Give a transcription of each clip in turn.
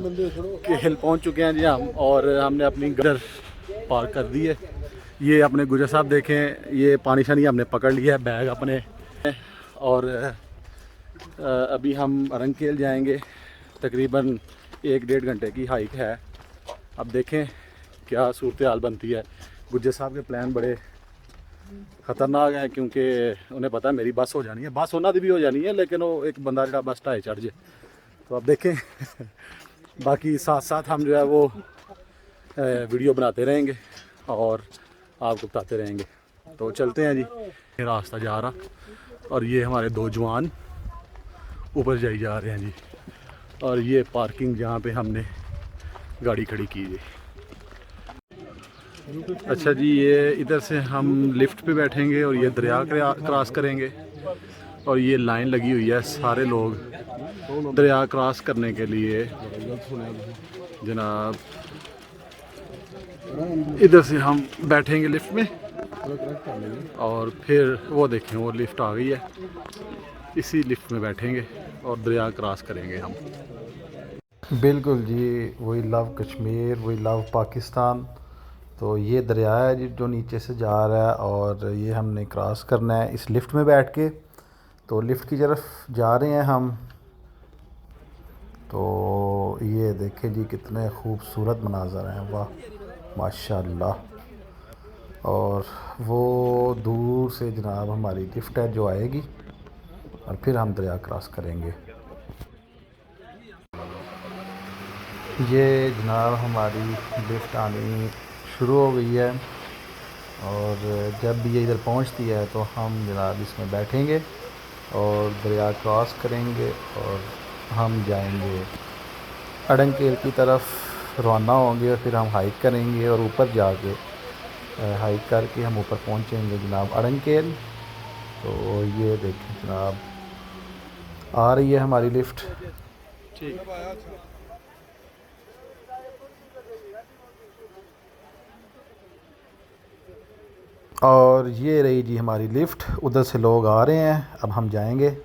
केल पहुंच चुके हैं जी हम, और हमने अपनी गुजर पार्क कर दी है। ये अपने गुजर साहब देखें, ये पानी शानी हमने पकड़ लिया है, बैग अपने। और अभी हम रंगकेल जाएंगे, तकरीबन 1-1.5 घंटे की हाइक है। अब देखें क्या सूरत हाल बनती है। गुजर साहब के प्लान बड़े ख़तरनाक है, क्योंकि उन्हें पता है मेरी बस हो जानी है, बस होना भी हो जानी है, लेकिन वो एक बंदा जो बस ढाई चढ़ जाए। तो अब देखें बाकी साथ साथ हम जो है वो वीडियो बनाते रहेंगे और आपको बताते रहेंगे। तो चलते हैं जी, ये रास्ता जा रहा, और ये हमारे 2 जवान ऊपर जाई जा रहे हैं जी। और ये पार्किंग जहाँ पे हमने गाड़ी खड़ी की है। अच्छा जी, ये इधर से हम लिफ्ट पे बैठेंगे और ये दरिया क्रॉस करेंगे। और ये लाइन लगी हुई है, सारे लोग दरिया क्रॉस करने के लिए जनाब। इधर से हम बैठेंगे लिफ्ट में, और फिर वो देखें वो लिफ्ट आ गई है, इसी लिफ्ट में बैठेंगे और दरिया क्रॉस करेंगे हम। बिल्कुल जी, वही लव कश्मीर, वही लव पाकिस्तान। तो ये दरिया है जी जो नीचे से जा रहा है, और ये हमने क्रॉस करना है इस लिफ्ट में बैठ के। तो लिफ्ट की तरफ जा रहे हैं हम। तो ये देखें जी कितने खूबसूरत मनाज़र हैं, वाह माशाल्लाह। और वो दूर से जनाब हमारी लिफ्ट है जो आएगी, और फिर हम दरिया क्रॉस करेंगे। ये जनाब हमारी लिफ्ट आनी शुरू हो गई है, और जब भी ये इधर पहुंचती है तो हम जनाब इसमें बैठेंगे और दरिया क्रॉस करेंगे, और हम जाएंगे अड़ंकेल की तरफ रवाना होंगे। और फिर हम हाइक करेंगे, और ऊपर जाके हाइक करके हम ऊपर पहुंचेंगे जनाब अड़ंकेल। तो ये देखें जनाब आ रही है हमारी लिफ्ट। ठीक, और ये रही जी हमारी लिफ्ट, उधर से लोग आ रहे हैं, अब हम जाएंगे।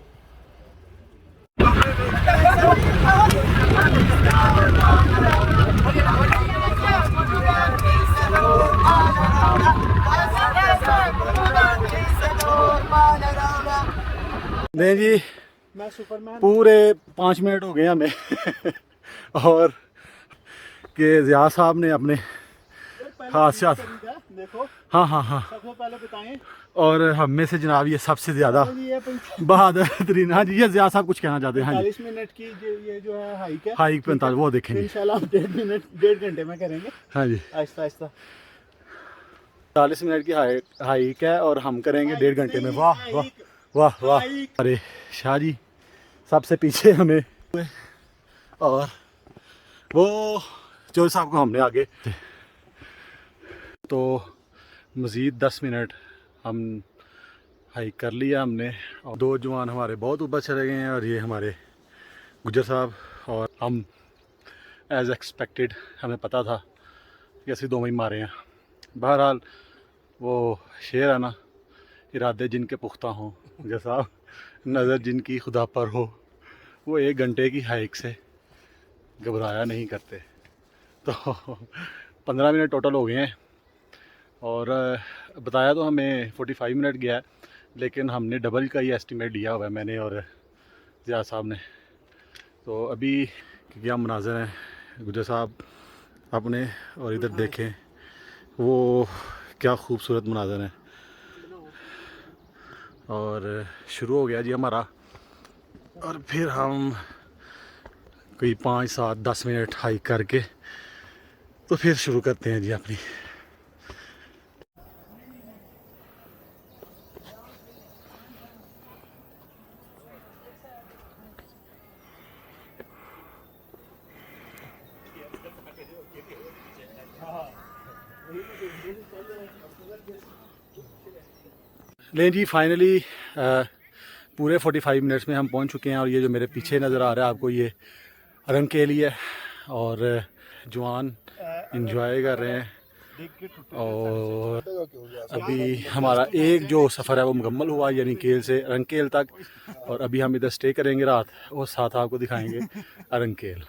नहीं जी, पूरे 5 मिनट हो गए हमें और कि ज़िया साहब ने अपने हाथ से देखो, हाँ हाँ हाँ, सबसे पहले बताएं। और हम में से जनाब ये सबसे ज़्यादा बहादुर तरीन। हाँ जी, ये ज़िया साहब कुछ कहना चाहते हैं। हाँ जी, 45 मिनट की ये जो है हाइक है, हाइक 45, वो देखेंगे इंशाल्लाह 1.5 घंटे में करेंगे। हाँ जी, आहिस्ता आहिस्ता। 40 मिनट की हाइक है, और हम करेंगे 1.5 घंटे में। वाह वाह वाह वाह। अरे शाह जी सबसे पीछे हमें, और वो जो साहब को हमने आगे। तो मज़ीद 10 मिनट हम हाइक कर लिया हमने, और 2 जवान हमारे बहुत ऊपर चले गए हैं, और ये हमारे गुजर साहब। और हम एज़ एक्सपेक्टेड, हमें पता था कि ऐसे 2 ही मारे हैं। बहरहाल वो शेर है ना, इरादे जिनके पुख्ता हों, गुजर साहब नज़र जिनकी खुदा पर हो, वो 1 घंटे की हाइक से घबराया नहीं करते। तो 15 मिनट टोटल हो गए हैं, और बताया तो हमें 45 मिनट गया है, लेकिन हमने डबल का ही एस्टिमेट लिया हुआ है, मैंने और ज़िया साहब ने। तो अभी क्या मनाज़र हैं गुजर साहब अपने, और इधर देखें वो क्या खूबसूरत मनाज़र हैं। और शुरू हो गया जी हमारा, और फिर हम कोई 5, 7, 10 मिनट हाइक करके तो फिर शुरू करते हैं जी अपनी। नहीं जी, फाइनली पूरे 45 मिनट्स में हम पहुंच चुके हैं, और ये जो मेरे पीछे नज़र आ रहा है आपको, ये रंगकेली है, और जवान इंजॉय कर रहे हैं। और अभी हमारा एक जो सफ़र है वो मुकम्मल हुआ, यानी केल से रंगकेल तक। और अभी हम इधर स्टे करेंगे रात, और साथ आपको दिखाएंगे रंगकेल।